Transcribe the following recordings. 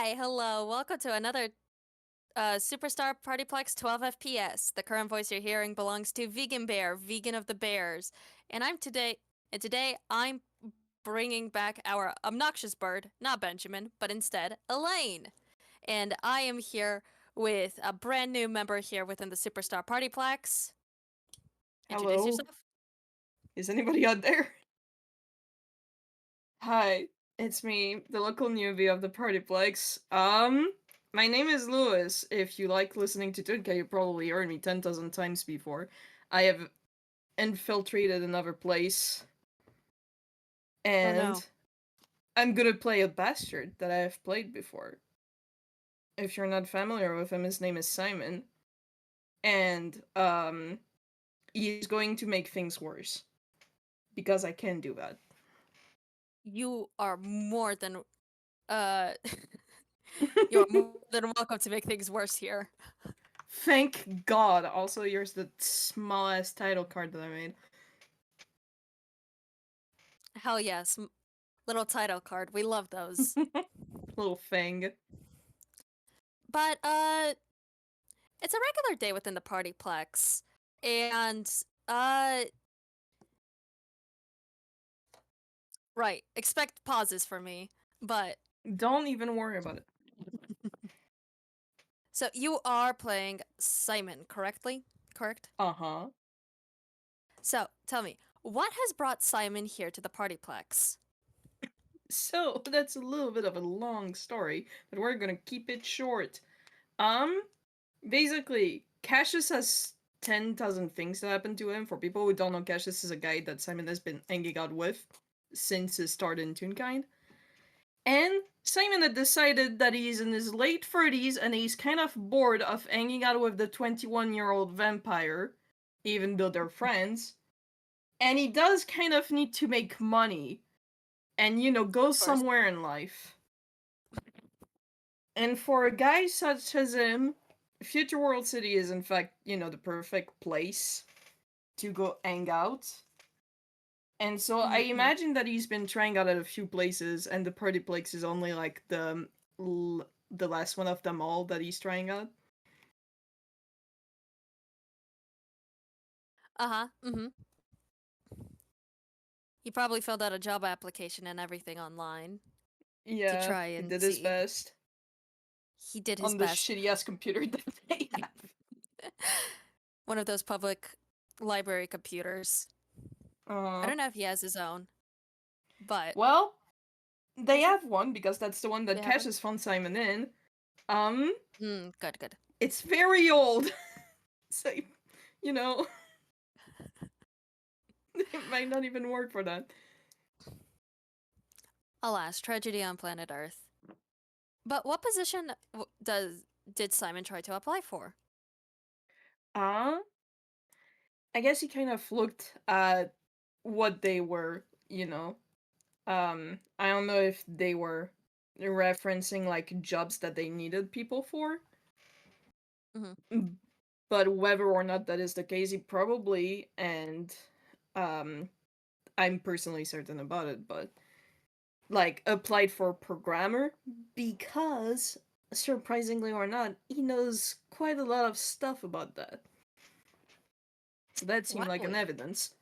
Hi, hello. Welcome to another Superstar PartyPlex 12 FPS. The current voice you're hearing belongs to Vegan Bear, Vegan of the Bears. And today I'm bringing back our obnoxious bird, not Benjamin, but instead Elaine. And I am here with a brand new member here within the Superstar PartyPlex. Introduce Hello, yourself. is anybody out there? Hi, it's me, the local newbie of the PartyPlex. My name is Lewis. If you like listening to Tunka, you probably heard me 10,000 times before. I have infiltrated another place, Oh no. and I'm gonna play a bastard that I have played before. If you're not familiar with him, his name is Simon, and he's going to make things worse because I can do that. You are more than uh you're more than welcome to make things worse here. Thank God. Also, here's the smallest title card that I made. Hell yes. Little title card. We love those. Little thing. But it's a regular day within the Partyplex. And uh right, expect pauses for me. But Don't even worry about it. so you are playing Simon, correctly? Correct? Uh huh. So, tell me, what has brought Simon here to the Partyplex? So, that's a little bit of a long story, but we're gonna keep it short. Um, Basically, Cassius has 10,000 things that happen to him. For people who don't know, Cassius is a guy that Simon has been hanging out with since his start in Toonkind. And Simon had decided that he's in his late 30s and he's kind of bored of hanging out with the 21-year-old vampire, even though they're friends. And he does kind of need to make money and, go Of course. somewhere in life. And for a guy such as him, Future World City is, in fact, the perfect place to go hang out. And so I Mm-hmm. imagine that he's been trying out at a few places, and the PartyPlex is only like the last one of them all that he's trying out. Uh-huh. Mm-hmm. He probably filled out a job application and everything online to Yeah, try he and did his see. best He did his on the best. shitty ass computer that they have. One of those public library computers. I Uh, don't know if he has his own, but well, they have one because that's the one that they have one. Cassius found Simon in. Um, Good, good. it's very old, so you know it might not even work for that. Alas, tragedy on planet Earth. But what position did Simon try to apply for? Uh, I guess he kind of looked at what they were, I don't know if they were referencing like jobs that they needed people for, Hmm. but whether or not that is the case, he probably, and um, I'm personally certain about it, but like applied for programmer because, surprisingly or not, he knows quite a lot of stuff about that. So that seemed like an Wowly. evidence.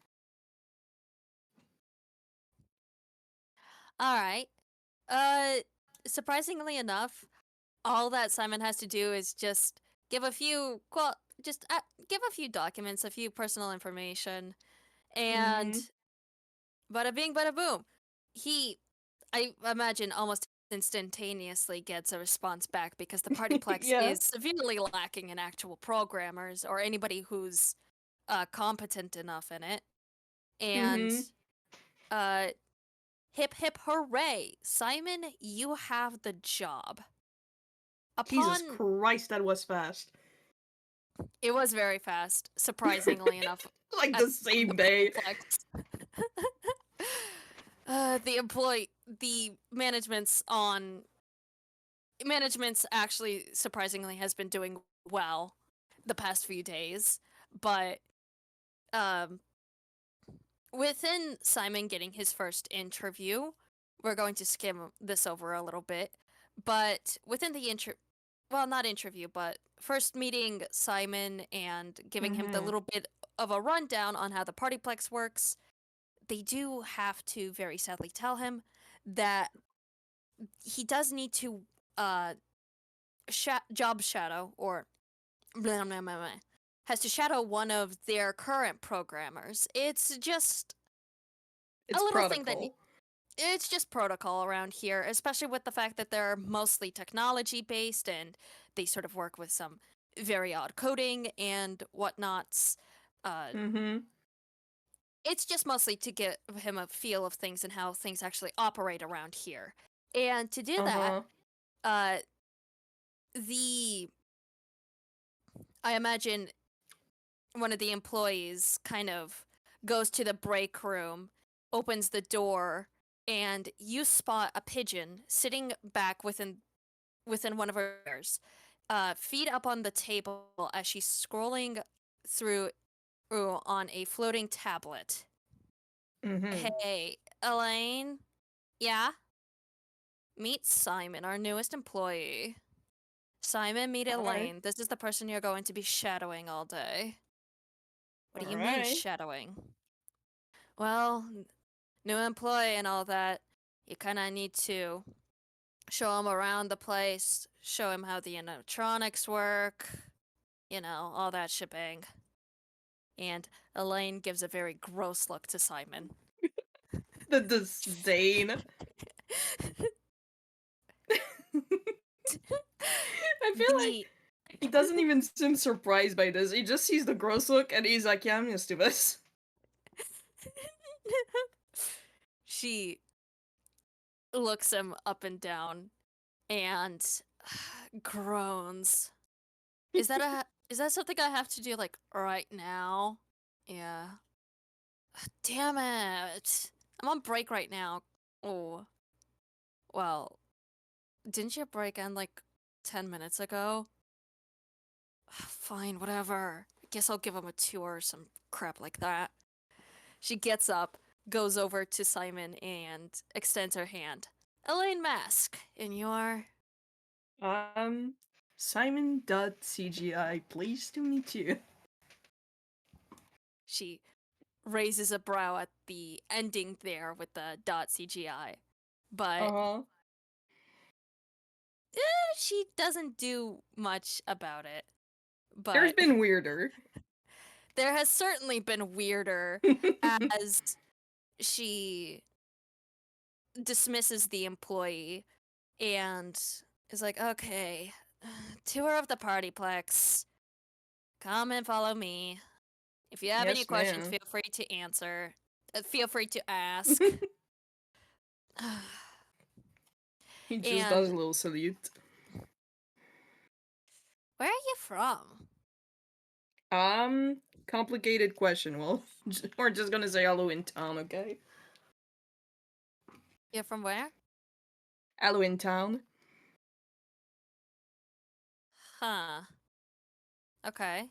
All right. Uh, Surprisingly enough, all that Simon has to do is just give a few, well, just give a few documents, a few personal information, and Mm-hmm. bada bing, bada boom. He, I imagine, almost instantaneously gets a response back because the Partyplex Yeah. is severely lacking in actual programmers or anybody who's competent enough in it. And Mm-hmm. uh, hip hip hooray, Simon, you have the job. Jesus Upon Christ, that was fast. it was very fast, surprisingly enough, Like at, the on the same day. Partyplex. The management's actually surprisingly has been doing well the past few days, but um, within Simon getting his first interview, we're going to skim this over a little bit, But within the not interview, but first meeting Simon and giving him the Mm-hmm. little bit of a rundown on how the PartyPlex works, they do have to very sadly tell him that he does need to uh job shadow or blah, blah, blah, blah, has to shadow one of their current programmers. It's just a It's little thing that protocol. it's just protocol around here, especially with the fact that they're mostly technology based and they sort of work with some very odd coding and whatnots. Uh, Mm-hmm. it's just mostly to give him a feel of things and how things actually operate around here. And to do that, Uh-huh. uh, the I imagine one of the employees kind of goes to the break room, opens the door, and you spot a pigeon sitting back within one of her ears, feet up on the table as she's scrolling through on a floating tablet. Mm-hmm. Hey, Elaine? Yeah? Meet Simon, our newest employee. Simon, meet Alright. Elaine. This is the person you're going to be shadowing all day. What do you mean, Alright. shadowing? Well, new employee and all that. You kind of need to show him around the place, show him how the animatronics work, all that shebang. And Elaine gives a very gross look to Simon. The disdain. I feel like The he doesn't even seem surprised by this. He just sees the gross look and he's like, yeah, I'm used to this. she looks him up and down and groans. Is that something I have to do like right now? Yeah. Damn it. I'm on break right now. Oh. Well, didn't your break end like 10 minutes ago? Fine, whatever. I guess I'll give him a tour or some crap like that. She gets up, goes over to Simon, and extends her hand. Elaine Mask, in your. Um, Simon.cgi, pleased to meet you. She raises a brow at the ending there with the .cgi. But Uh-huh. she doesn't do much about it. There's But been weirder. there has certainly been weirder as she dismisses the employee and is like, okay, tour of the partyplex. Come and follow me. If you have any Yes, questions, ma'am. feel free to answer. Feel free to ask. He just does And a little salute. where are you from? Complicated question. Well, we're just gonna say Halloween Town, okay? You're from where? Halloween Town. Huh. Okay.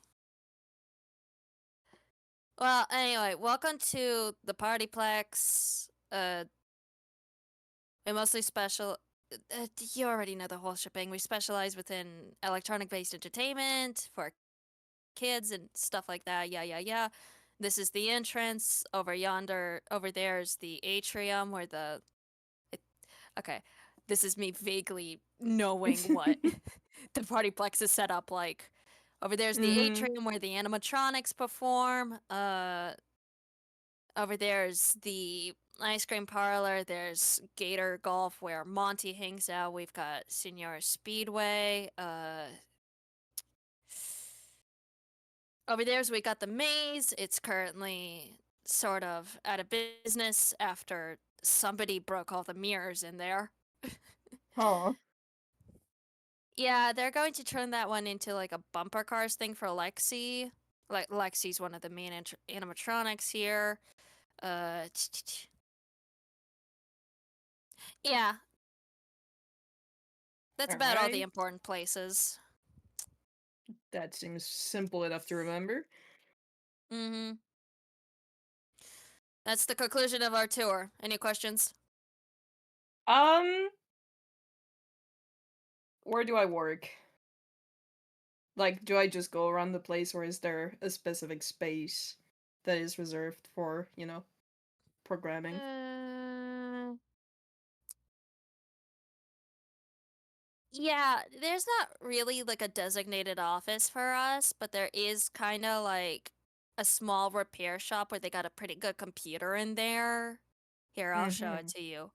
Well, anyway, welcome to the partyplex. We mostly special. You already know the whole shebang. We specialize within electronic-based entertainment for kids and stuff like that. Yeah, yeah, yeah. This is the entrance. Over yonder, over there is the atrium where it, okay, this is me vaguely knowing what the partyplex is set up like. Over there's the Mm-hmm. atrium where the animatronics perform. Over there's the ice cream parlor. There's Gator Golf where Monty hangs out. We've got Senor Speedway. Over there's we got the maze. It's currently sort of out of business after somebody broke all the mirrors in there. Huh. Yeah, they're going to turn that one into like a bumper cars thing for Lexi. Like Lexi's one of the main animatronics here. Uh, yeah, that's about all the Alright. important places. That seems simple enough to remember. Mm-hmm. That's the conclusion of our tour. Any questions? Um, where do I work? Like, do I just go around the place, or is there a specific space that is reserved for, programming? Uh, yeah, there's not really like a designated office for us, but there is kind of like a small repair shop where they got a pretty good computer in there. Here, I'll show it Mm-hmm. to you.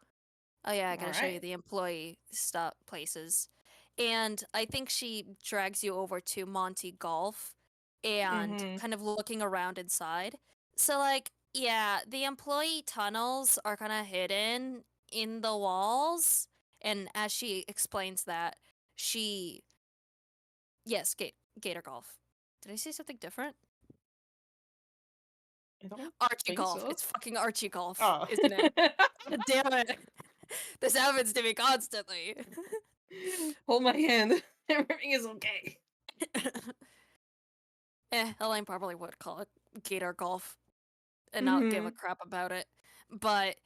Oh yeah, I All gotta show you right. the employee stuff places. And I think she drags you over to Monty Golf and Mm-hmm. kind of looking around inside. So like, yeah, the employee tunnels are kind of hidden in the walls. And as she explains that, she yes, Gator Golf. Did I say something different? I don't Archie think Golf. so. It's fucking Archie Golf, Oh. isn't it? God damn it. This happens to me constantly. Hold my hand. Everything is okay. Elaine probably would call it Gator Golf and not give a Mm-hmm. crap about it. But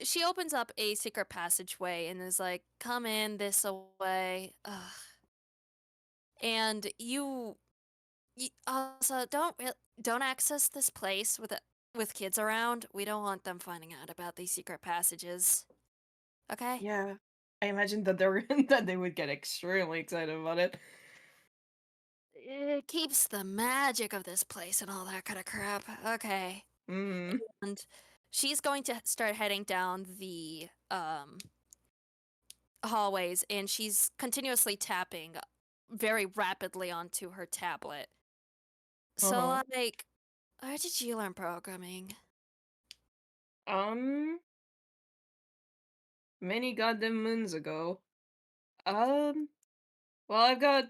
she opens up a secret passageway and is like, "Come in this way." Ugh. And you also don't access this place with kids around. We don't want them finding out about these secret passages. Okay? Yeah. I imagine that they were that they would get extremely excited about it. It keeps the magic of this place and all that kind of crap. Okay. Mm. And she's going to start heading down the hallways and she's continuously tapping very rapidly onto her tablet. Uh-huh. So like, where did you learn programming? Um, many goddamn moons ago. Um, well, I've got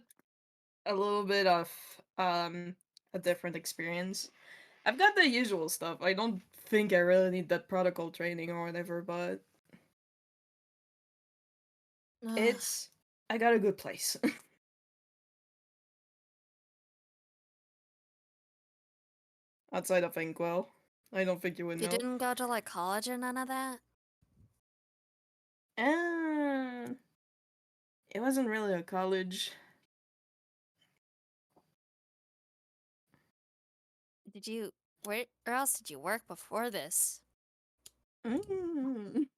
a little bit of a different experience. I've got the usual stuff. I don't think I really need that protocol training or whatever, but Ugh, it's I got a good place. Outside of Inkwell. I don't think you would you know. didn't go to like college or none of that? Uh, it wasn't really a college. Did you where else did you work before this? Mm.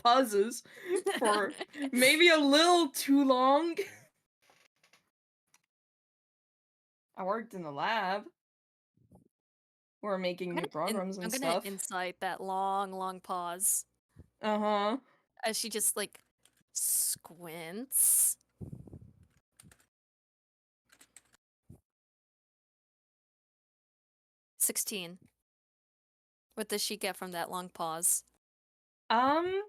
Pauses for maybe a little too long. I worked in the lab. We're making new programs I'm and gonna stuff. incite that long pause Uh-huh. as she just like squints. 16. What does she get from that long pause? Um,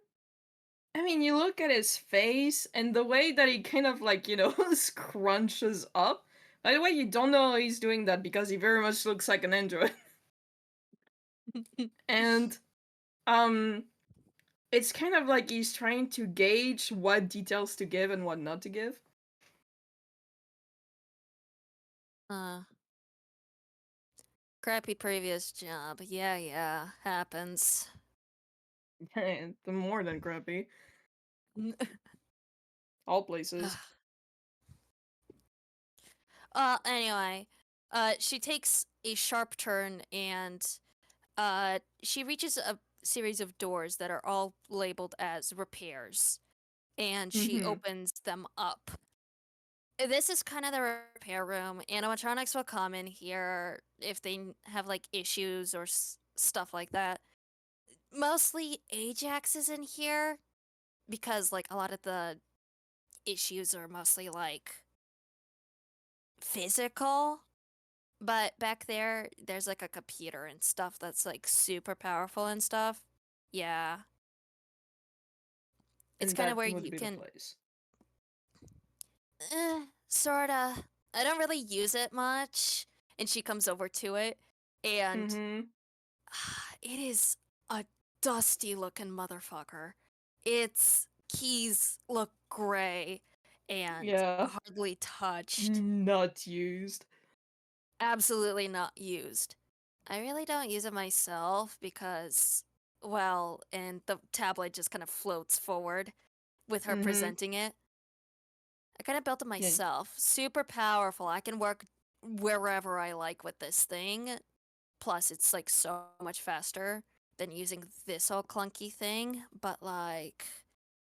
I mean, you look at his face and the way that he kind of like, scrunches up. By the way, you don't know he's doing that because he very much looks like an android. And um it's kind of like he's trying to gauge what details to give and what not to give. uh, crappy previous job. Yeah, happens. The more than crappy. All places. Anyway, she takes a sharp turn and she reaches a series of doors that are all labeled as repairs, and she Mm-hmm. opens them up. This is kind of the repair room. Animatronics will come in here if they have like issues or stuff like that. Mostly Ajax is in here because like a lot of the issues are mostly like physical. But back there, there's like a computer and stuff that's like super powerful and stuff. Yeah. It's And kind of that where would you be the can, place. sorta. I don't really use it much. And she comes over to it, and Mm-hmm. it is a dusty looking motherfucker. Its keys look gray and Yeah. hardly touched. Not used. Absolutely not used. I really don't use it myself because, well, and the tablet just kind of floats forward with her Mm-hmm. presenting it. I kind of built it Yeah. myself. Super powerful. I can work wherever I like with this thing. Plus, it's like so much faster than using this old clunky thing. But like,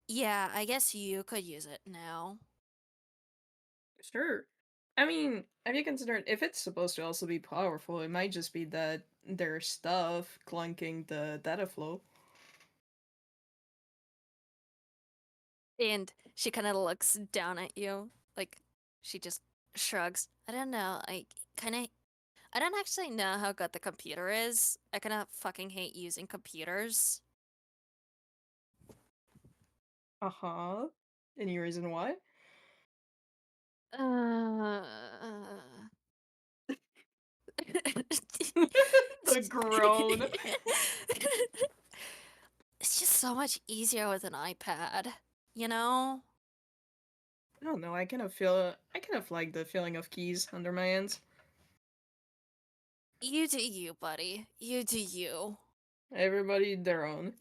yeah, I guess you could use it now. Sure. I mean, have you considered if it's supposed to also be powerful, it might just be that there's stuff clunking the data flow. And she kind of looks down at you. Like, she just shrugs. I don't know. I don't actually know how good the computer is. I kind of fucking hate using computers. Uh-huh. Any reason why? Uh, The groan. It's just so much easier with an iPad, you know? I don't know, I kind of like the feeling of keys under my hands. You do you, buddy. You do you. Everybody their own.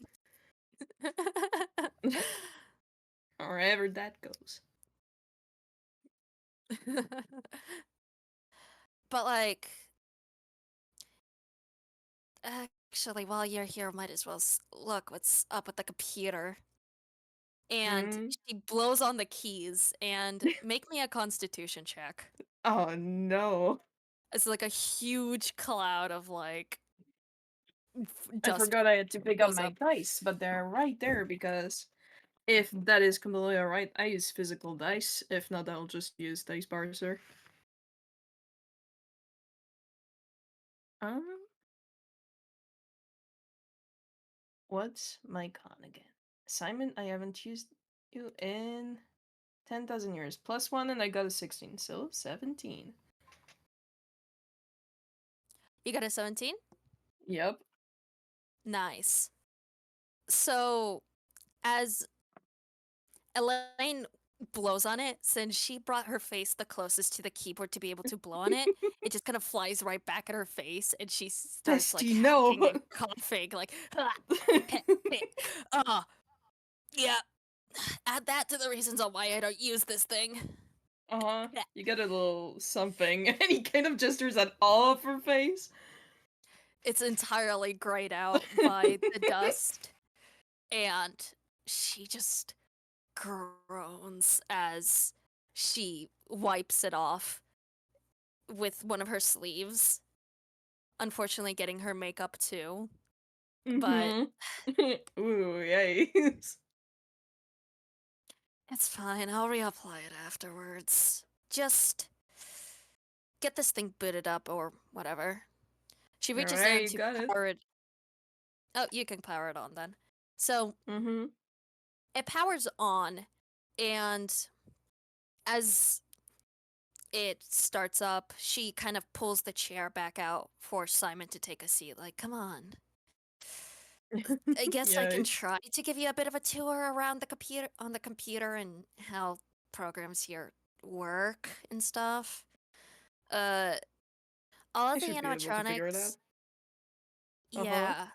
However that goes. But like, actually, while you're here, might as well look what's up with the computer. And Mm. she blows on the keys and make me a constitution check. Oh no. It's like a huge cloud of like I dust forgot I had to pick up goes my up. dice, but they're right there because if that is completely alright, I use physical dice. If not, I'll just use dice parser. Um, what's my con again? Simon, I haven't used you in 10,000 years. Plus one, and I got a 16, so 17. You got a 17? Yep. Nice. So, as Elaine blows on it, since she brought her face the closest to the keyboard to be able to blow on it, it just kind of flies right back at her face, and she starts like Bestie, hacking no! and coughing, like, ah, pet, pet. Oh, yeah. Add that to the reasons on why I don't use this thing. Uh-huh. Yeah. You get a little something, and he kind of gestures at all of her face. It's entirely grayed out by the dust, and she just groans as she wipes it off with one of her sleeves. Unfortunately, getting her makeup too. But Mm-hmm. Ooh, yikes. it's fine. I'll reapply it afterwards. Just get this thing booted up or whatever. She reaches down Alright, to got it. power it. Oh, you can power it on then. So Mm-hmm. it powers on, and as it starts up, she kind of pulls the chair back out for Simon to take a seat. Like, come on. I guess I can Yikes. try to give you a bit of a tour around the computer and how programs here work and stuff. Uh, all I of the should be able to figure it out. animatronics, Uh-huh. yeah,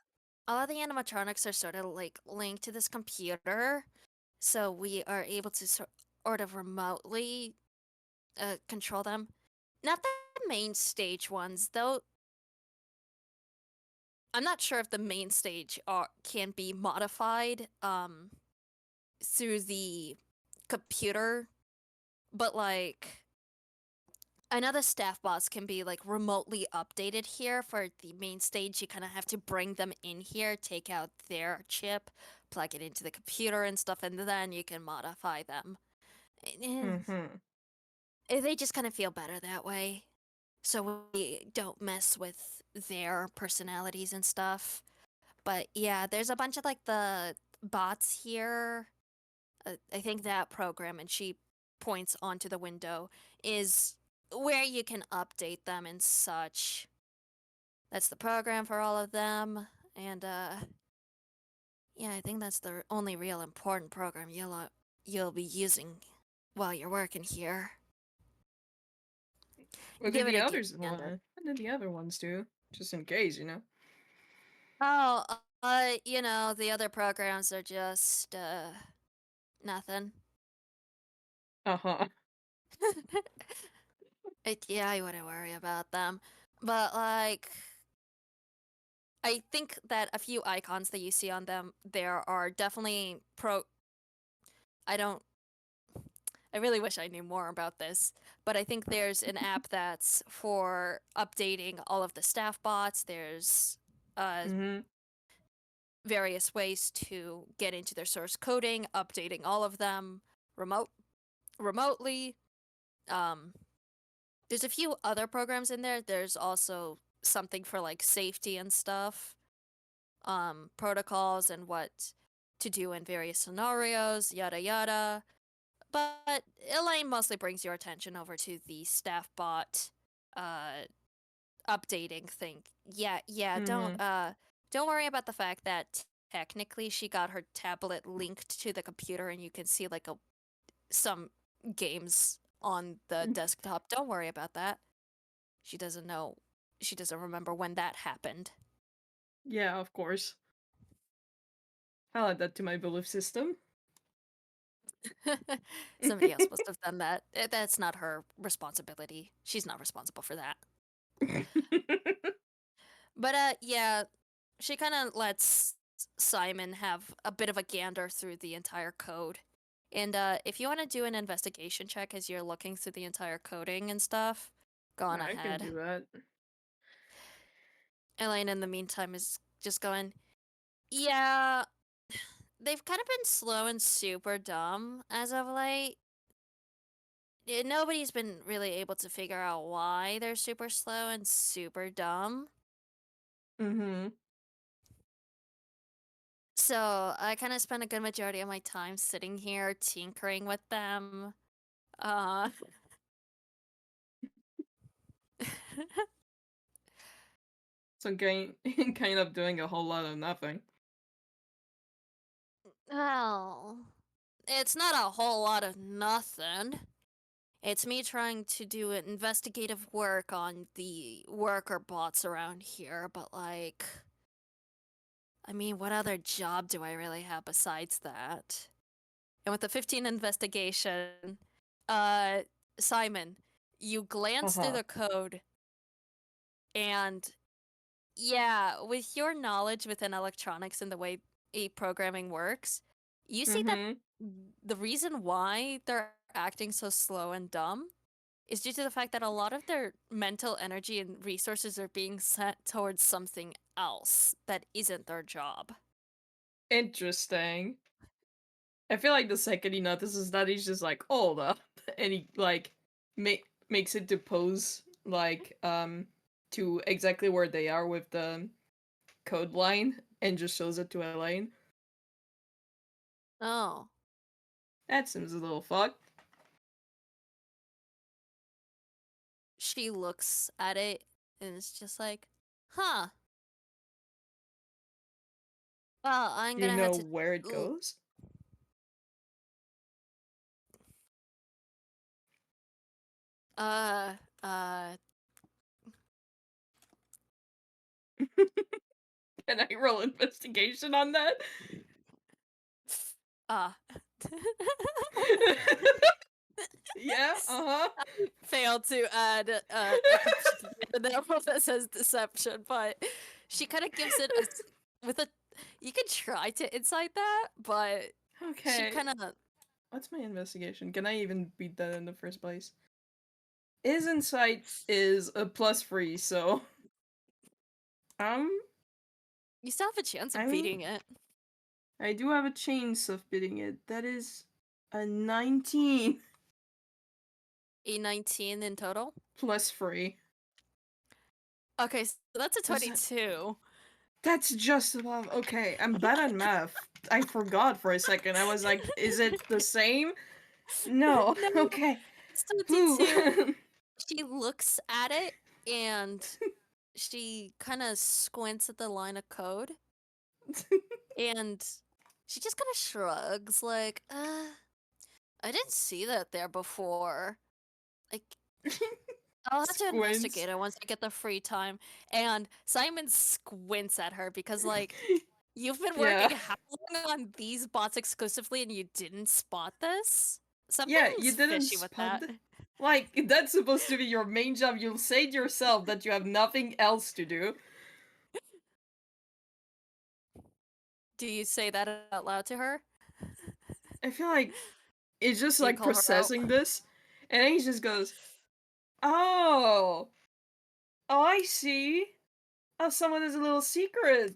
all of the animatronics are sort of like linked to this computer, so we are able to sort of remotely control them. Not the main stage ones, though. I'm not sure if the main stage can be modified through the computer, but like I know the staff bots can be like remotely updated here. For the main stage, you kind of have to bring them in here, take out their chip, plug it into the computer and stuff, and then you can modify them. Eh, Mm-hmm. they just kind of feel better that way. So we don't mess with their personalities and stuff. But yeah, there's a bunch of like the bots here. I think that program, and she points onto the window, is where you can update them and such. That's the program for all of them. And yeah, I think that's the only real important program you'll be using while you're working here. What did Give it the a others gander. want? What did the other ones do? Just in case, you know? Oh, You know, the other programs are just, nothing. Uh-huh. Yeah, I wouldn't worry about them. But, like, I think that a few icons that you see on them, there are definitely I don't, I really wish I knew more about this, but I think there's an app that's for updating all of the staff bots. There's, uh, Mm-hmm. various ways to get into their source coding, updating all of them remotely. Um, there's a few other programs in there. There's also something for like safety and stuff, protocols and what to do in various scenarios, yada yada. But Elaine mostly brings your attention over to the staff bot uh updating thing. Yeah, Mm-hmm. don't worry about the fact that technically she got her tablet linked to the computer and you can see like some games on the desktop. Don't worry about that. She doesn't know. She doesn't remember when that happened. Yeah, of course. I'll add that to my belief system. Somebody else must have done that. That's not her responsibility. She's not responsible for that. But yeah, she kind of lets Simon have a bit of a gander through the entire code. And if you want to do an investigation check as you're looking through the entire coding and stuff, go on I can ahead. do that. Elaine, in the meantime, is just going, yeah, they've kind of been slow and super dumb as of late. Nobody's been really able to figure out why they're super slow and super dumb. Mm-hmm. So I kind of spend a good majority of my time sitting here tinkering with them. Uh, So kind of doing a whole lot of nothing. well, it's not a whole lot of nothing. It's me trying to do investigative work on the worker bots around here, but like, I mean, what other job do I really have besides that? And with the 15 investigation, uh, Simon, you glance through Uh-huh. the code and yeah, with your knowledge within electronics and the way programming works, you see that Mm-hmm. the reason why they're acting so slow and dumb is due to the fact that a lot of their mental energy and resources are being sent towards something else that isn't their job. Interesting. I feel like the second he notices that, he's just like, hold up. And he, like, makes it to pose, like, to exactly where they are with the code line and just shows it to Elaine. Oh, That seems a little fucked. she looks at it and it's just like, huh. Well, I'm Do you gonna have know to. where it l- goes? Uh, uh, Can I roll investigation on that? uh. Yeah, uh-huh. Failed to add a computer that says deception, but she kind of gives it with a. You could try to incite that, but she Okay. kind of. What's my investigation? Can I even beat that in the first place? His insight is a +3, so um You still have a chance I of mean beating it. I do have a chance of beating it. That is a 19 A 19 in total. +3. Okay, so that's a Does that 22. That's just above. Okay, I'm bad at math. I forgot for a second. I was like, is it the same? No. No, Okay. it's Whew. 22. She looks at it and she kind of squints at the line of code and she just kind of shrugs like, I didn't see that there before. Like, I'll have to Squints. investigate it once I get the free time. And Simon squints at her because, like, You've been Yeah. working how long on these bots exclusively and you didn't spot this? Yeah, you Something's didn't fishy with spot that. like that's supposed to be your main job. You'll say it yourself that you have nothing else to do. Do you say that out loud to her? I feel like it's just Do you like call her out? processing this, and then he just goes, "Oh, oh, I see. Oh, someone has a little secret."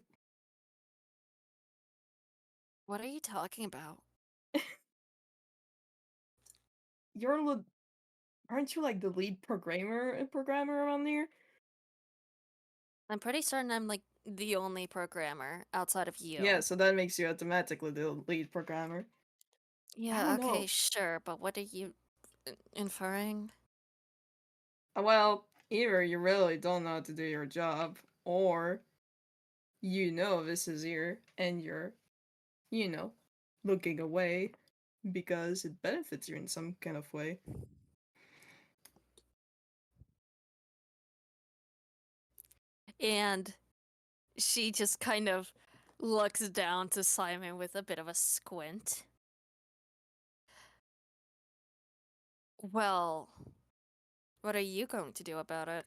What are you talking about? You're aren't you like the lead programmer around here? I'm pretty certain I'm like the only programmer outside of Yeah, you. so that makes you automatically the lead programmer. I Yeah, don't okay, know. sure, but what are you inferring? Well, either you really don't know how to do your job, or you know this is here and you're, you know, looking away because it benefits you in some kind of way. And she just kind of looks down to Simon with a bit of a squint. Well, what are you going to do about it?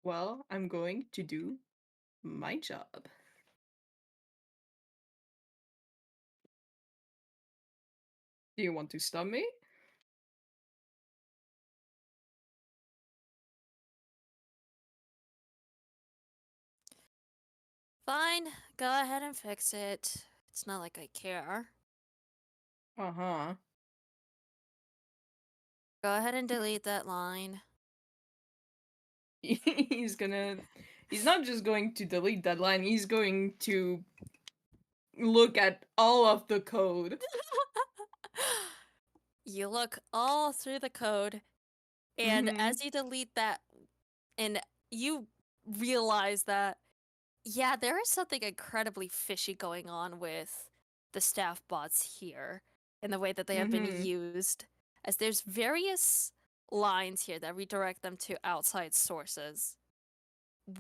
Well, I'm going to do my job. Do you want to stop me? Fine, go ahead and fix it. It's not like I care. Uh huh. Go ahead and delete that line. he's gonna. He's not just going to delete that line, he's going to look at all of the code. You look all through the code, and Mm as you delete that, and you realize that, yeah, there is something incredibly fishy going on with the staff bots here and the way that they hmm. have Mm been hmm. used, as there's various lines here that redirect them to outside sources.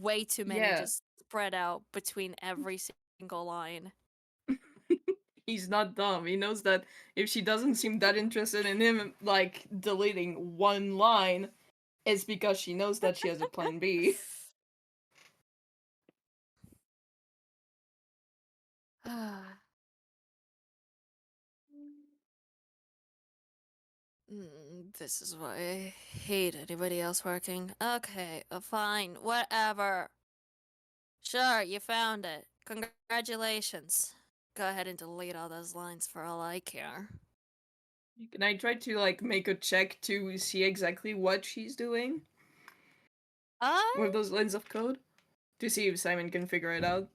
Way too many Yeah. just spread out between every single line. He's not dumb. He knows that if she doesn't seem that interested in him, like, deleting one line, it's because she knows that she has a plan B. This is why I hate anybody else working. Okay, fine, whatever. Sure, you found it. Congratulations. Go ahead and delete all those lines for all I care. Can I try to, like, make a check to see exactly what she's doing Uh, with those lines of code? To see if Simon can figure it out?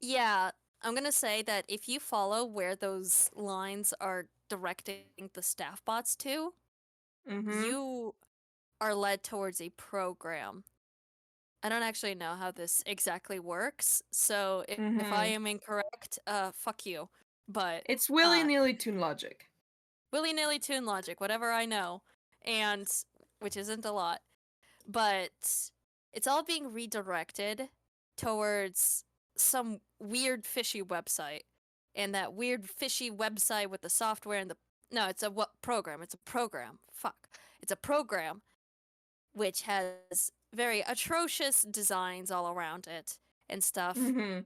yeah, I'm gonna say that if you follow where those lines are directing the staff bots to, Mm hmm. you are led towards a program. I don't actually know how this exactly works, so Mm if I hmm. am incorrect, fuck you. But, It's willy uh, nilly tune logic. willy-nilly tune logic, whatever I know, and which isn't a lot, but it's all being redirected towards some weird fishy website. And that weird fishy website with the software and the no, it's a what program? It's a program. Fuck. It's a program which has very atrocious designs all around it and stuff. Mm hmm.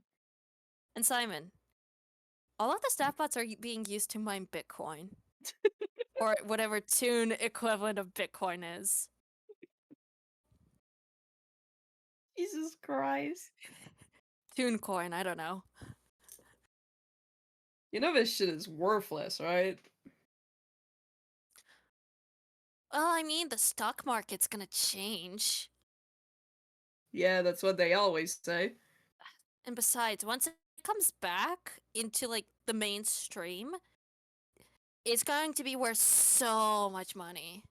And Simon, all of the staff bots are being used to mine Bitcoin or whatever tune equivalent of Bitcoin is. Jesus Christ. Tune coin, I don't know. You know this shit is worthless, right? Well, I mean, the stock market's gonna change. Yeah, that's what they always say. And besides, once it comes back into like the mainstream, it's going to be worth so much money.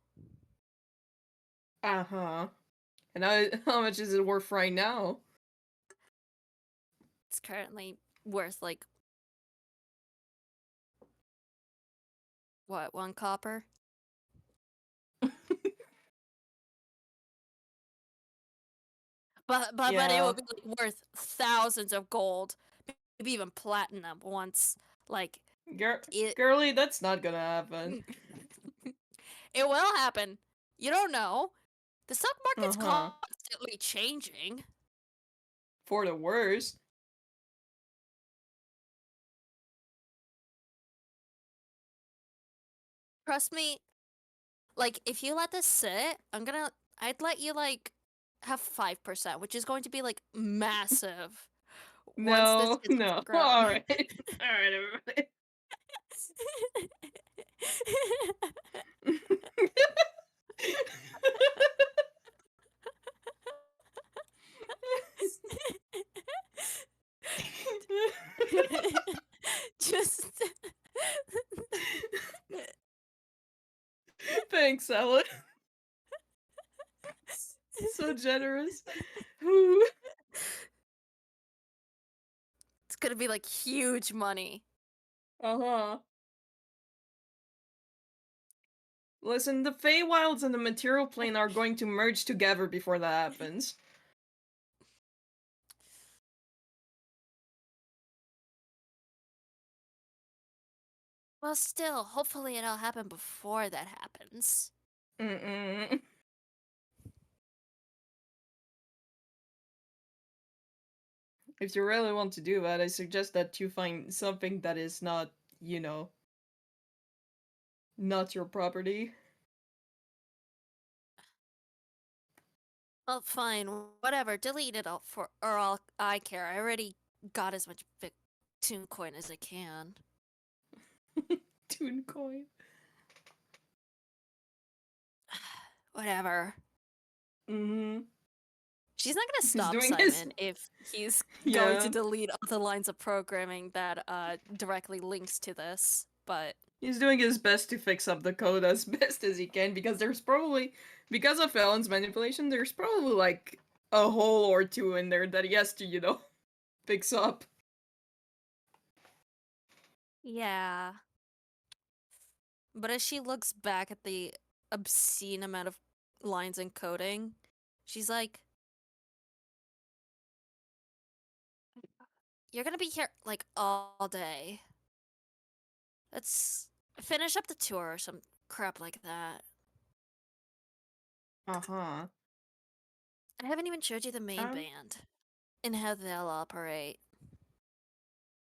Uh huh. And how much is it worth right now? It's currently worth like what, 1 copper? But it Yeah. would be like worth thousands of gold, maybe even platinum once like Gir it girly, that's not gonna happen. it will happen. You don't know. The stock market's Uh-huh. constantly changing. For the worst. Trust me, like if you let this sit, I'd let you like have 5%, which is going to be like massive once this No, gets off the no. ground. Alright. Alright, everybody. Just Thanks, Ellen. So generous. Whew. it's gonna be like huge money. Uh-huh. Listen, the Feywilds and the material plane are going to merge together before that happens. Well, still, hopefully it'll happen before that happens. Mm-mm. If you really want to do that, I suggest that you find something that is not, you know, not your property. Well, fine, whatever. Delete it all for or all I care. I already got as much Toon coin as I can. Toon coin. Whatever. Mm-hmm. She's not gonna He's stop doing his... Simon if he's going to Yeah. delete all the lines of programming that directly links to this. But He's doing his best to fix up the code as best as he can, because there's probably... Because of Ellen's manipulation, there's probably, like, a hole or two in there that he has to, you know, fix up. yeah. But as she looks back at the obscene amount of lines and coding, she's like, "You're gonna be here like all day. Let's finish up the tour or some crap like that." Uh-huh. I haven't even showed you the main Um, band and how they'll operate.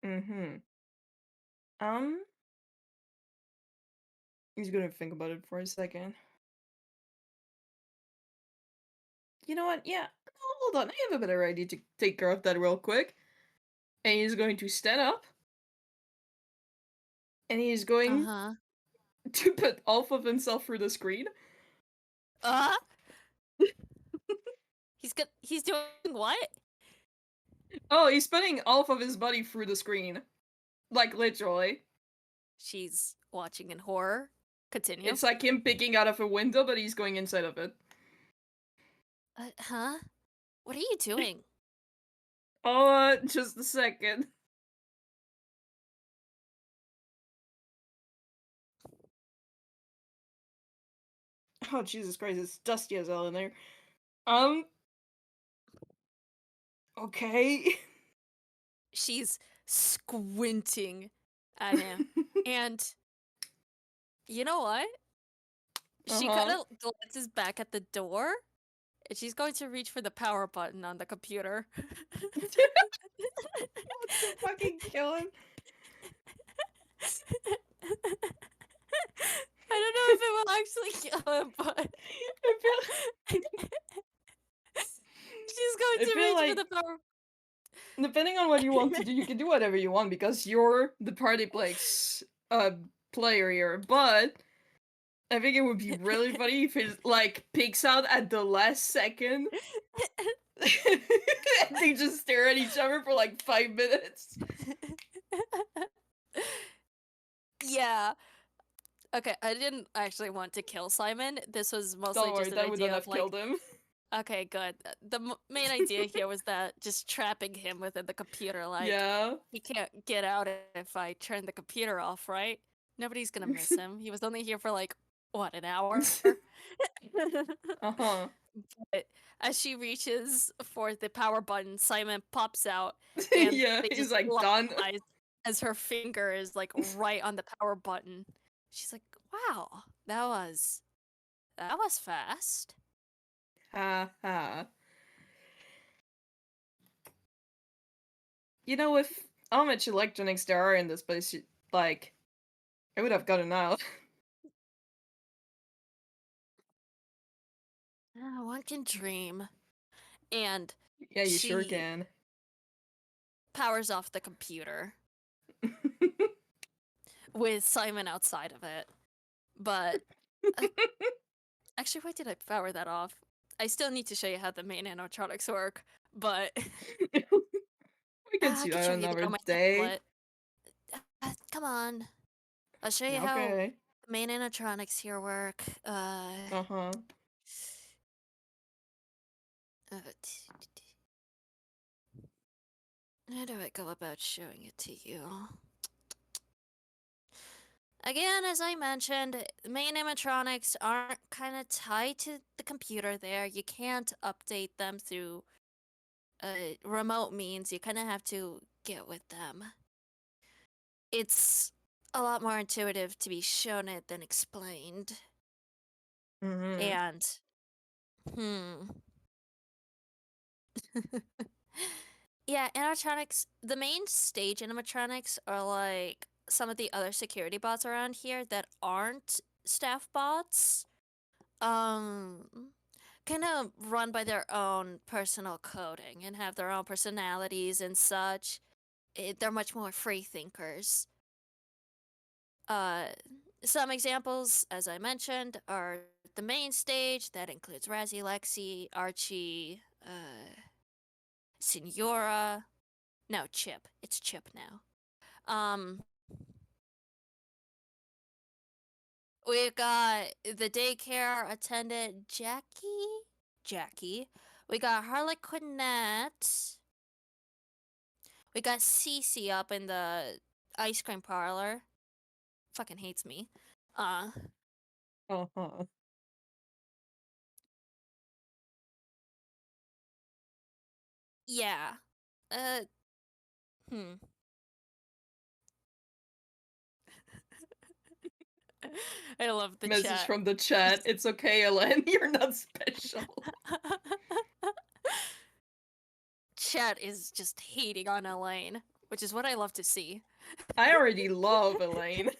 mm-hmm. Um, he's gonna think about it for a second. You know what? Yeah. Hold on, I have a better idea to take care of that real quick. And he's going to stand up. And he's going Uh-huh. to put off of himself through the screen. Uh? He's doing what? Oh, he's putting off of his body through the screen. Like, literally. She's watching in horror. Continue. It's like him picking out of a window, but he's going inside of it. Huh? What are you doing? Oh, just a second. Oh, Jesus Christ, it's dusty as hell in there. Um, okay. She's squinting at him. And you know what? She kind Uh-huh. of glances back at the door, and she's going to reach for the power button on the computer. Wants to fucking kill him. I don't know if it will actually kill him, but I feel, she's going I to feel reach for like, the power. depending on what you want to do, you can do whatever you want, because you're the PartyPlex player here, but I think it would be really funny if it, like, peeks out at the last second. And they just stare at each other for like 5 minutes. Yeah. Okay, I didn't actually want to kill Simon. This was mostly Don't worry, just an that wouldn't idea of have like, killed him. okay, good. The main idea here was that just trapping him within the computer, like, Yeah. he can't get out if I turn the computer off, right? Nobody's gonna miss him. He was only here for like, what, an hour? Uh-huh. But as she reaches for the power button, Simon pops out and Yeah, they he's just like, lock done. eyes as her finger is like right on the power button. She's like, "Wow, that was fast." Ha ha. You know, if how much electronics there are in this place, like, I would have gotten out. Ah, one can dream. And Yeah, you sure she can. powers off the computer with Simon outside of it. But uh, actually, why did I power that off? I still need to show you how the main animatronics work, but We can I see can that show you that another on my day. tablet. Come on. I'll show you how Okay. the main animatronics here work. Uh-huh. Uh, how do I go about showing it to you? Again, as I mentioned, main animatronics aren't kind of tied to the computer there. You can't update them through remote means. You kind of have to get with them. It's a lot more intuitive to be shown it than explained. Mm-hmm. And, hmm. Yeah, animatronics, the main stage animatronics are like some of the other security bots around here that aren't staff bots. Um, kind of run by their own personal coding and have their own personalities and such. They're much more free thinkers. Uh, some examples, as I mentioned, are the main stage that includes Razzy, Lexi, Archie, Senora. No, Chip. It's Chip now. Um, we got the daycare attendant Jackie. Jackie. We got Harlequinette. We got Cece up in the ice cream parlor. Fucking hates me. Uh, Uh-huh. yeah. Uh, hmm. I love the Message chat. from the chat. It's okay, Elaine. You're not special. Chat is just hating on Elaine, which is what I love to see. I already love Elaine.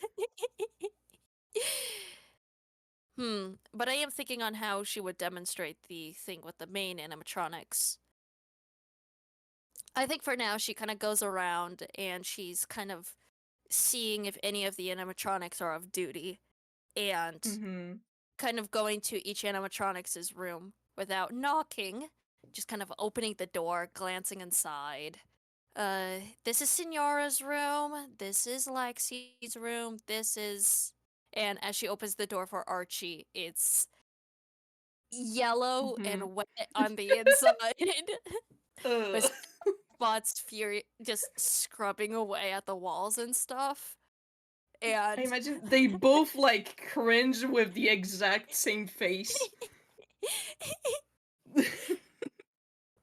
But I am thinking on how she would demonstrate the thing with the main animatronics. I think for now she kind of goes around and she's kind of seeing if any of the animatronics are of duty and Mm-hmm. kind of going to each animatronics' room without knocking, just kind of opening the door, glancing inside. This is Senora's room. This is Lexi's room. This is. And as she opens the door for Archie, it's yellow Mm-hmm. and wet on the inside. Ugh. With spots fury just scrubbing away at the walls and stuff. I And imagine they both like cringe with the exact same face.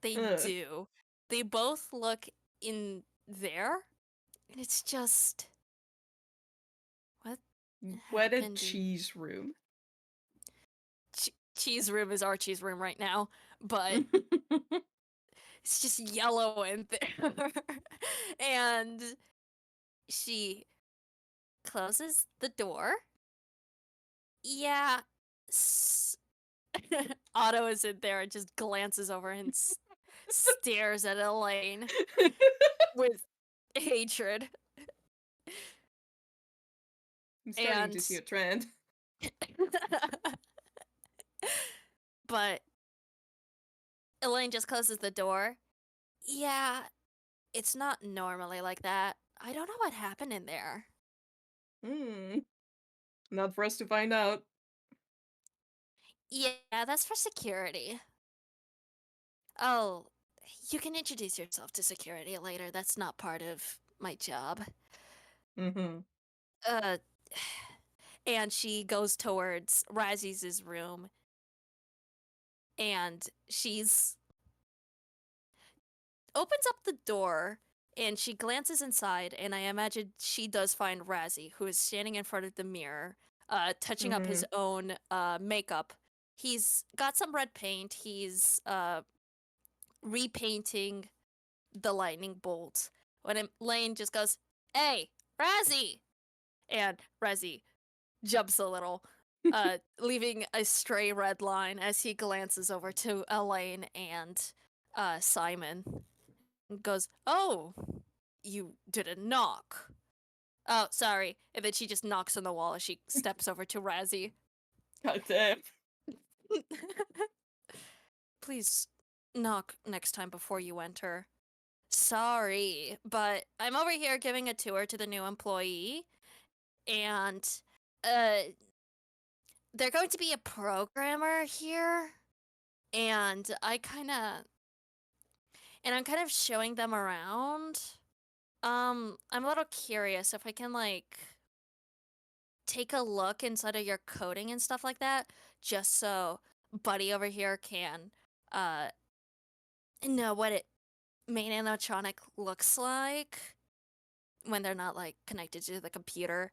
they Ugh. do. They both look in there. And it's just. What Wetted happened in. cheese room. Cheese room is Archie's room right now, but it's just yellow in there. And she closes the door. Yeah. Otto is in there and just glances over and stares at Elaine with hatred. I'm starting to And see a trend. but Elaine just closes the door. Yeah, it's not normally like that. I don't know what happened in there. Hmm. Not for us to find out. Yeah, that's for security. Oh, you can introduce yourself to security later. That's not part of my job. Mm-hmm. Uh, and she goes towards Razzy's room, and she's opens up the door and she glances inside, and I imagine she does find Razzy, who is standing in front of the mirror, touching up his Mm-hmm. own makeup. He's got some red paint. He's repainting the lightning bolt. When Elaine just goes, "Hey, Razzy!" and Razzy jumps a little, leaving a stray red line as he glances over to Elaine and Simon and goes, "Oh, you didn't knock." Oh, sorry. And then she just knocks on the wall as she steps over to Razzy. God damn. Please knock next time before you enter. Sorry, but I'm over here giving a tour to the new employee, and uh they're going to be a programmer here, and I'm kind of showing them around. I'm a little curious if I can like take a look inside of your coding and stuff like that, just so Buddy over here can uh know what it main animatronic looks like when they're not like connected to the computer.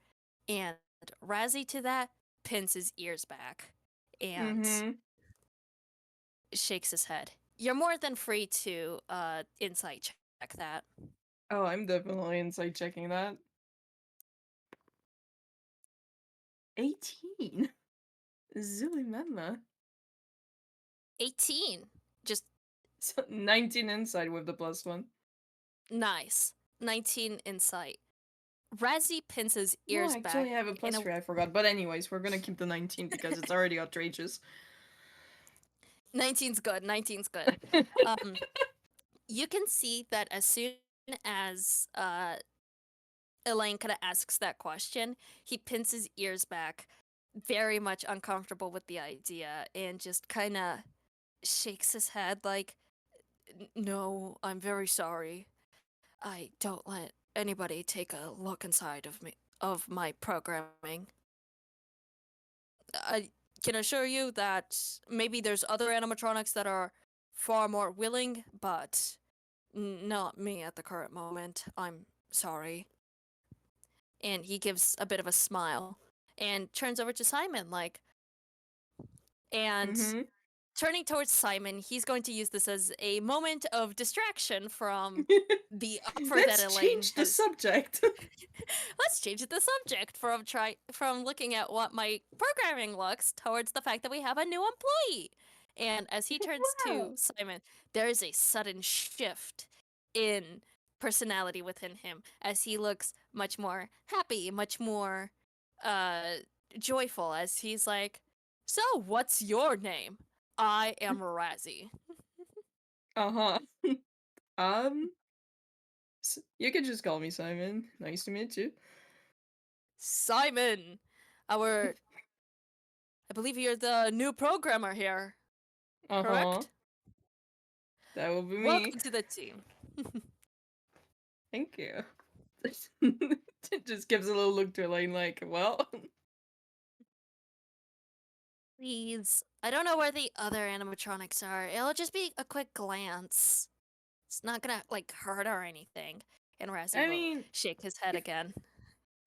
And Razzie to that pins his ears back and Mm-hmm. shakes his head. You're more than free to insight check that. Oh, I'm definitely inside checking that. 18. Zulimema. 18. Just So 19 inside with the plus one. nice. 19 insight. Razzie pins his No, ears actually, back I have a in plus a 3, I forgot. But anyways, we're gonna keep the 19 because it's already outrageous. 19's good. 19's good. Um you can see that as soon as Elaine kind of asks that question, he pins his ears back, very much uncomfortable with the idea, and just kind of shakes his head like, No, I'm very sorry. I don't let anybody take a look inside of my programming. I can assure you that maybe there's other animatronics that are far more willing, but not me at the current moment. I'm sorry." And he gives a bit of a smile and turns over to Simon, like, and Mm-hmm. turning towards Simon, he's going to use this as a moment of distraction from the offer that Let's Elaine change the has. subject. Let's change the subject from looking at what my programming looks towards the fact that we have a new employee. And as he turns to Wow. Simon, there is a sudden shift in personality within him as he looks much more happy, much more uh joyful as he's like, "So, what's your name?" "I am Razzie." Uh-huh. Um, you can just call me Simon. Nice to meet you. "Simon, our I believe you're the new programmer here, Uh-huh. correct?" That will be me. "Welcome to the team." Thank you. Just gives a little look to Elaine like, well. "Please, I don't know where the other animatronics are. It'll just be a quick glance. It's not gonna, like, hurt or anything." And Razzie I will mean, shake his head if again.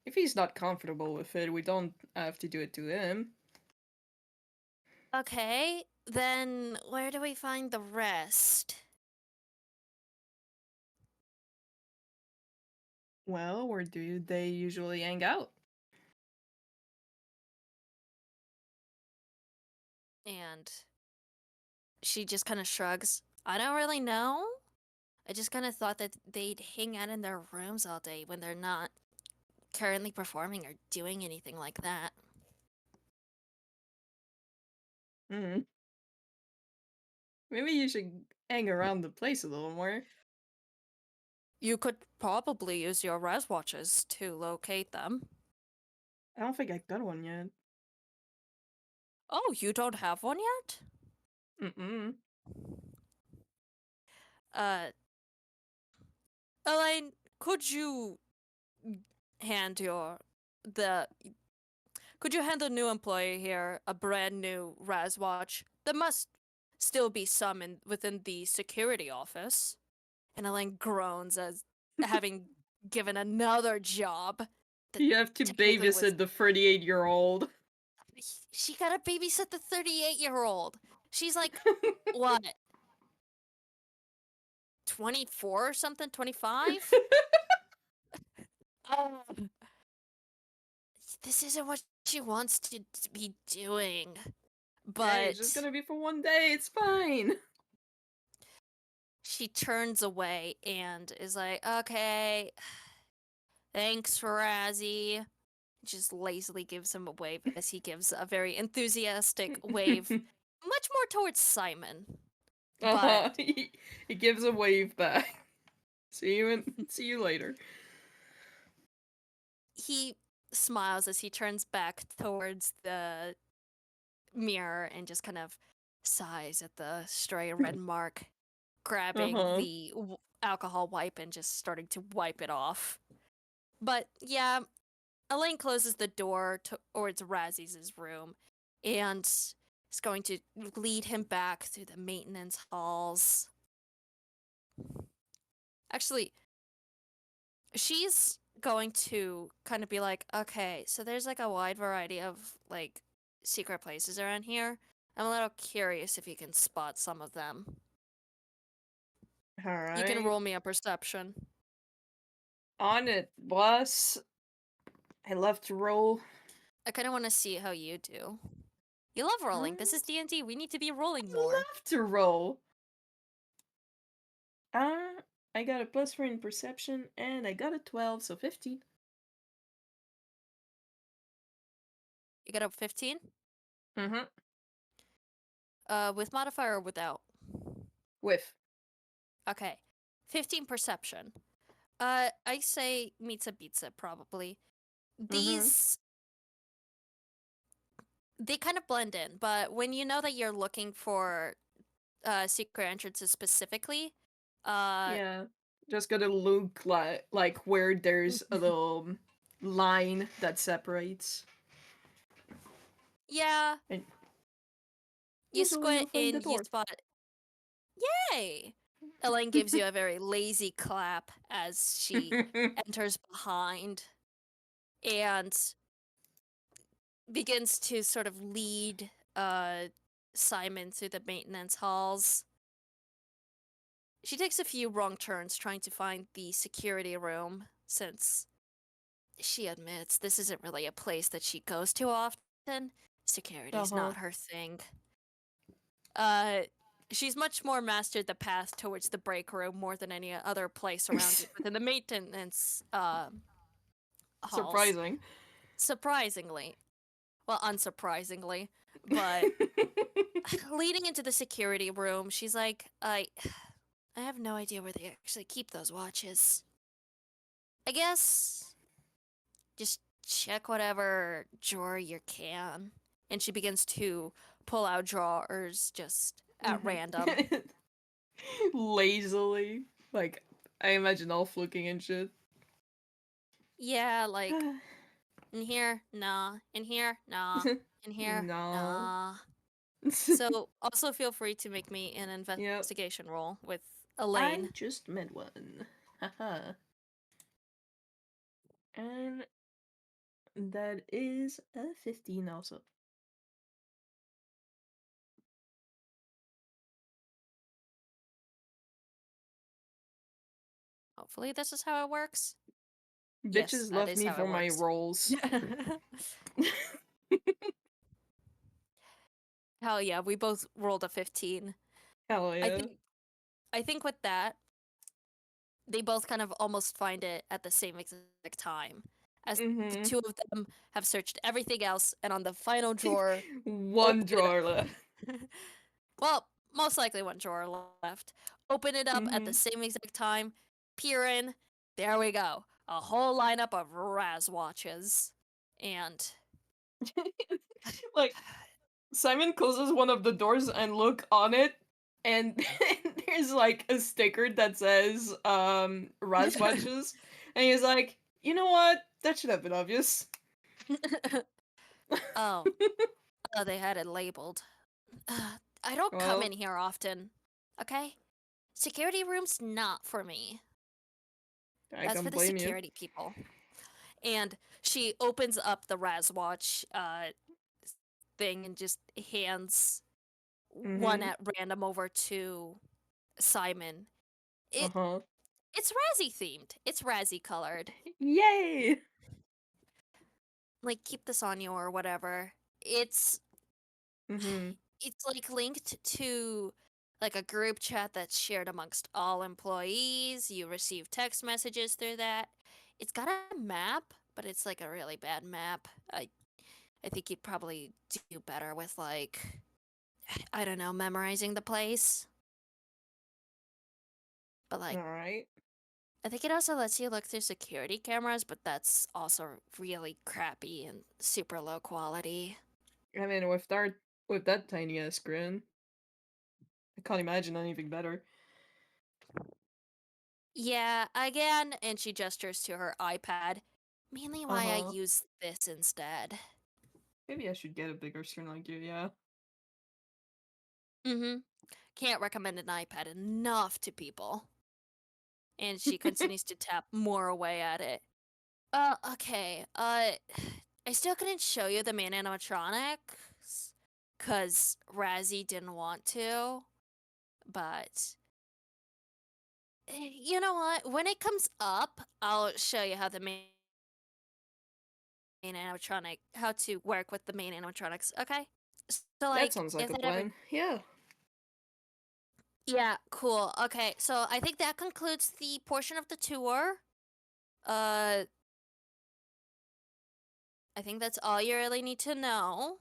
if he's not comfortable with it, we don't have to do it to him. "Okay, then where do we find the rest?" Well, where do they usually hang out? And she just kind of shrugs. "I don't really know. I just kind of thought that they'd hang out in their rooms all day when they're not currently performing or doing anything like that." Hmm. Maybe you should hang around the place a little more. "You could probably use your res watches to locate them." I don't think I got one yet. "Oh, you don't have one yet?" Mm-mm. Uh, Elaine, could you hand the Could you hand the new employee here a brand new Raz watch? There must still be some within the security office. And Elaine groans as having given another job that You have to technically was. babysit the 38-year-old. She gotta babysit the 38-year-old. She's like, what, 24 or something? 25? Oh, this isn't what she wants to be doing. Hey, it's just But gonna be for one day, it's fine. she turns away and is like, okay, thanks for Razzy. Just lazily gives him a wave as he gives a very enthusiastic wave, much more towards Simon. But Uh-huh. He gives a wave back. See you later. he smiles as he turns back towards the mirror and just kind of sighs at the stray red mark, grabbing Uh-huh. the alcohol wipe and just starting to wipe it off. But yeah, Elaine closes the door towards Razzy's room and is going to lead him back through the maintenance halls. Actually, she's going to kind of be like, okay, so there's like a wide variety of like secret places around here. I'm a little curious if you can spot some of them. You can Alright. roll me a perception. On it, boss. I love to roll. I kind of want to see how you do. You love rolling. This is I D&D. We need to be rolling more. love to roll. Uh, I got a +4 in perception, and I got a 12, so 15. You got a 15? Mm-hmm. With modifier or without? With. Okay. 15 perception. I say meets a beats it probably. Mm-hmm. These they kind of blend in, but when you know that you're looking for secret entrances specifically, uh Yeah. Just gotta look like where there's a little line that separates. yeah, And you usually you'll squint find the and you door. spot yay. Elaine gives you a very lazy clap as she enters behind and begins to sort of lead Simon through the maintenance halls. She takes a few wrong turns trying to find the security room, since she admits this isn't really a place that she goes to often. Security's Uh-huh. not her thing. Uh, she's much more mastered the path towards the break room more than any other place around it within the maintenance halls. Surprising. Surprisingly. Well, unsurprisingly. But leading into the security room, she's like, I have no idea where they actually keep those watches. I guess just check whatever drawer you can. And she begins to pull out drawers just at random. Mm-hmm. Lazily. Like, I imagine all looking and shit. Yeah, like, in here, nah. In here, nah. In here, No. nah. So also feel free to make me an Yep. investigation roll with I Elaine. just met one. Haha. And that is a 15 also. Hopefully this is how it works. Yes, Bitches that love is me how for it my works. rolls. Hell yeah, we both rolled a 15. Hell I yeah. think I think with that, they both kind of almost find it at the same exact time. As the Mm-hmm. two of them have searched everything else and on the final drawer, One open it drawer left. up. Well, most likely one drawer left. Open it up at Mm-hmm. the same exact time, peer in. There we go. A whole lineup of Raz watches. And Like, Simon closes one of the doors and look on it, and there's like a sticker that says Raz watches, and he's like, you know what? That should have been obvious. Oh, oh, they had it labeled. I don't come in Well, here often. Okay? Security room's not for me. I That's for can the blame you. security people. And she opens up the Razwatch thing and just hands one Mm-hmm. at random over to Simon. It Uh-huh. it's Razzy themed. It's Razzy colored. Yay! Like keep this on you or whatever. It's Mm-hmm. it's like linked to like a group chat that's shared amongst all employees. You receive text messages through that. It's got a map, but it's like a really bad map. I think you'd probably do better with like I don't know, memorizing the place. But like Alright. I think it also lets you look through security cameras, but that's also really crappy and super low quality. I mean, with that tiny ass screen, I can't imagine anything better. Yeah, again, and she gestures to her iPad. Mainly why I Uh-huh. use this instead. Maybe I should get a bigger screen like you, yeah. Mm-hmm. Can't recommend an iPad enough to people. And she continues to tap more away at it. Okay. I still couldn't show you the main animatronics, cause Razzie didn't want to, but you know what? When it comes up, I'll show you how the main animatronic, how to work with the main animatronics, okay? So That like, sounds like if a that ever plan. Yeah. Yeah, cool. Okay, so I think that concludes the portion of the tour. Uh, I think that's all you really need to know.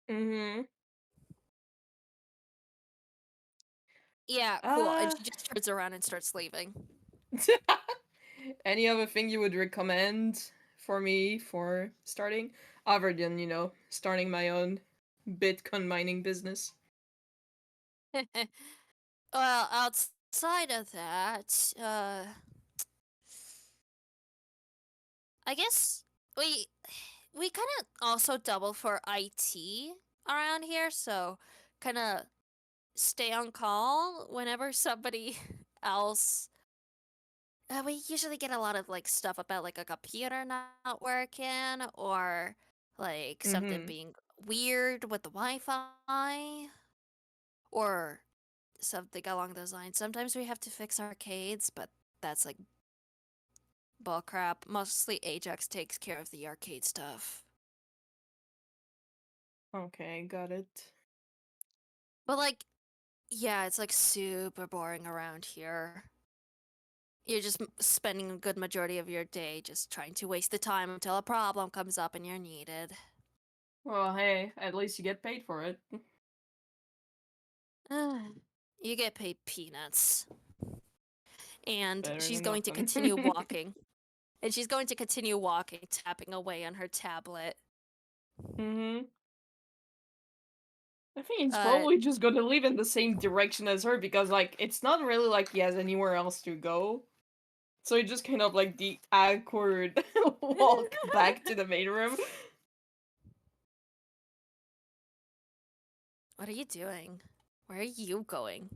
Mm-hmm. Yeah, cool. And Uh, she just turns around and starts leaving. any other thing you would recommend for me for starting? Other than, starting my own Bitcoin mining business. Well, outside of that, I guess we kind of also double for IT around here, so kind of stay on call whenever somebody else. We usually get a lot of like stuff about like a computer not working or like something Mm-hmm. being weird with the Wi-Fi or something along those lines. Sometimes we have to fix arcades, but that's like bullcrap. Mostly Ajax takes care of the arcade stuff. Okay, got it. But like, yeah, it's like super boring around here. You're just spending a good majority of your day just trying to waste the time until a problem comes up and you're needed. Well, hey, at least you get paid for it. You get paid peanuts. And Better she's than going to nothing. continue walking. And she's going to continue walking, tapping away on her tablet. Mm-hmm. I think he's Uh, probably just gonna leave in the same direction as her because, like, it's not really like he has anywhere else to go. So he just kind of like the awkward walk back to the main room. what are you doing? Where are you going?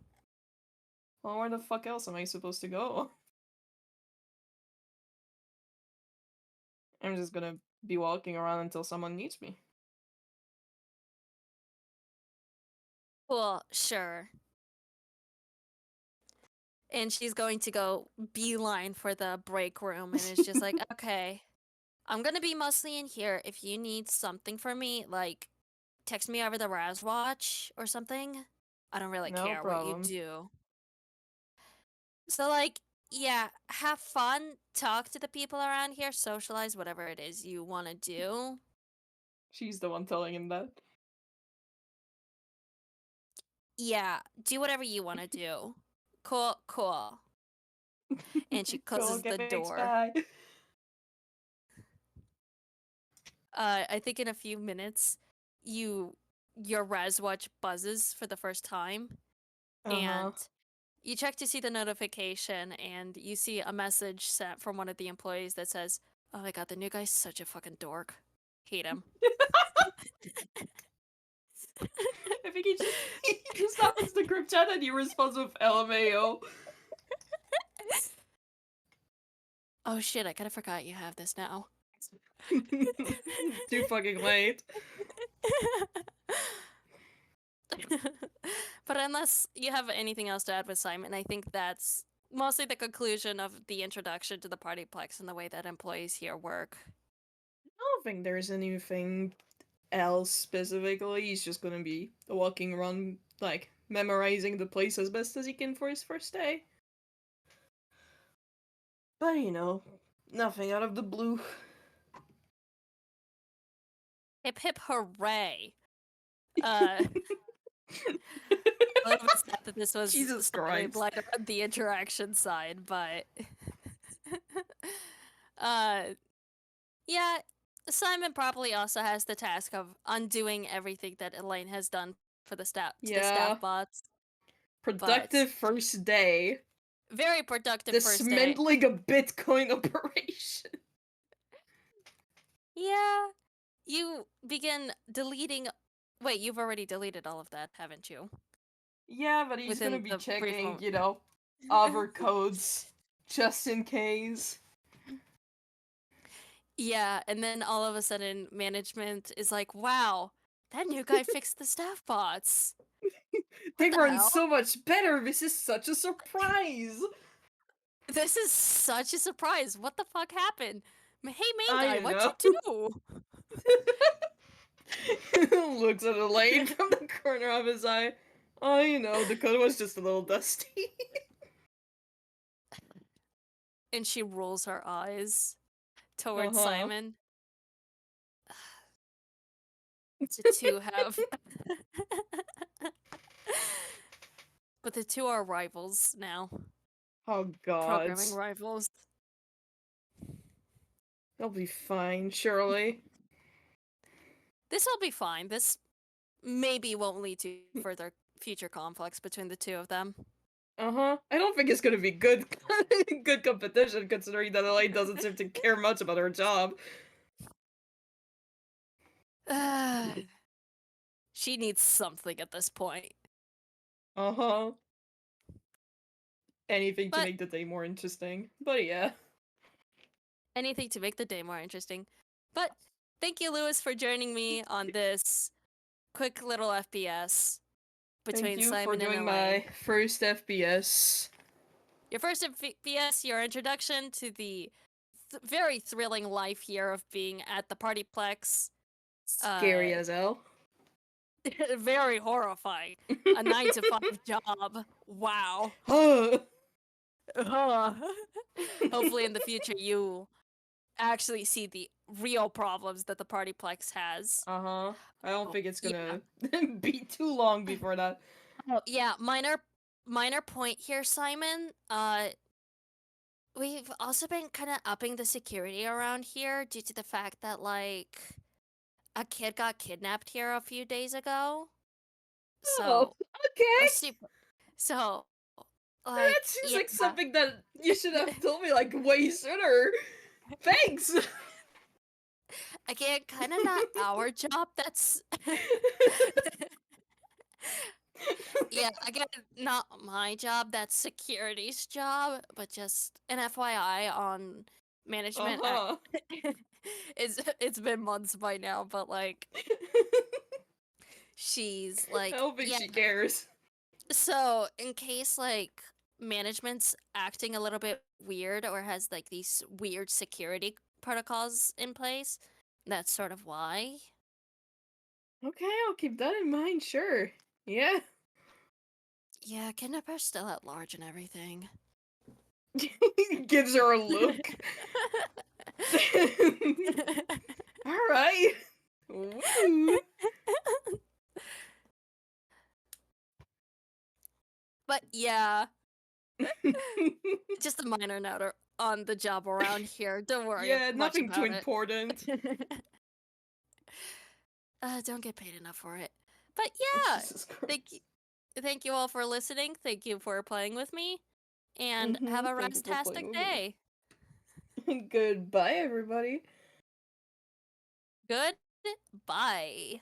Well, where the fuck else am I supposed to go? I'm just gonna be walking around until someone needs me. Cool, sure. And she's going to go beeline for the break room and is just like, okay, I'm gonna be mostly in here. If you need something from me, like text me over the Razwatch or something. I don't really No care what you problem. do. So like, yeah, have fun, talk to the people around here, socialize, whatever it is you want to do. She's the one telling him that. Yeah, do whatever you want to do. Cool, cool. And she Cool, closes okay, the thanks, door. bye. I think in a few minutes, your Razwatch buzzes for the first time, Uh-huh. and you check to see the notification, and you see a message sent from one of the employees that says, "Oh my god, the new guy's such a fucking dork. Hate him." I think he just opens the group chat and he responds with LMAO. Oh shit, I kinda forgot you have this now. Too fucking late. But unless you have anything else to add with Simon, I think that's mostly the conclusion of the introduction to the PartyPlex and the way that employees here work. I don't think there's anything else specifically. He's just gonna be walking around, like, memorizing the place as best as he can for his first day. But, nothing out of the blue. Hip hip hooray! Uh, a little bit sad that this was Jesus slightly Christ. black on the interaction side, but uh, yeah, Simon probably also has the task of undoing everything that Elaine has done for the staff to the staff Yeah. bots. But Productive first day. very productive first day. Dismantling a Bitcoin operation. Yeah, you begin deleting. Wait, you've already deleted all of that, haven't you? Yeah, but he's gonna Within be the brief checking, moment. other codes just in case. Yeah, and then all of a sudden, management is like, "Wow, that new guy fixed the staff bots. What They the run hell? so much better. This is such a surprise. This is such a surprise. What the fuck happened? Hey, main guy, I what'd you know. do?" Looks at Elaine from the corner of his eye. The code was just a little dusty. And she rolls her eyes towards Uh-huh. Simon. The two have. But the two are rivals now. Oh god. Programming rivals. They'll be fine, surely. This'll be fine. This maybe won't lead to further future conflicts between the two of them. Uh-huh. I don't think it's gonna be good good competition considering that Elaine doesn't seem to care much about her job. She needs something at this point. Uh-huh. Anything to But make the day more interesting. But yeah. anything to make the day more interesting. But thank you, Lewis, for joining me on this quick little FPS Thank between you for Simon and doing Elaine. my first FPS. Your first FPS, your introduction to the very thrilling life here of being at the PartyPlex. Scary as hell. Very horrifying. A 9 to 5 job. Wow. Hopefully in the future you actually see the real problems that the PartyPlex has. Uh-huh. I don't Oh, think it's yeah. gonna be too long before that. Oh, yeah, minor point here, Simon. We've also been kind of upping the security around here due to the fact that like a kid got kidnapped here a few days ago. Oh, So, we're okay. super so That like seems yeah. like something that you should have told me like way sooner. Thanks. Again, kind of not our job. That's yeah, again, not my job. That's security's job, but just an FYI on management. Uh-huh. It's been months by now, but like she's I like, don't think yeah. she cares. So in case like management's acting a little bit weird or has like these weird security protocols in place, that's sort of why. Okay, I'll keep that in mind, sure. Yeah. Yeah, kidnapper's still at large and everything. Gives her a look. Alright. Woo. But yeah, just a minor note on the job around here. Don't worry Yeah, much nothing too about it. important. Don't get paid enough for it. But Oh, yeah, Jesus thank you, Christ. thank you all for listening. Thank you for playing with me, and have a Thank you for rastastic playing with me. day. Goodbye, everybody. Good. Bye.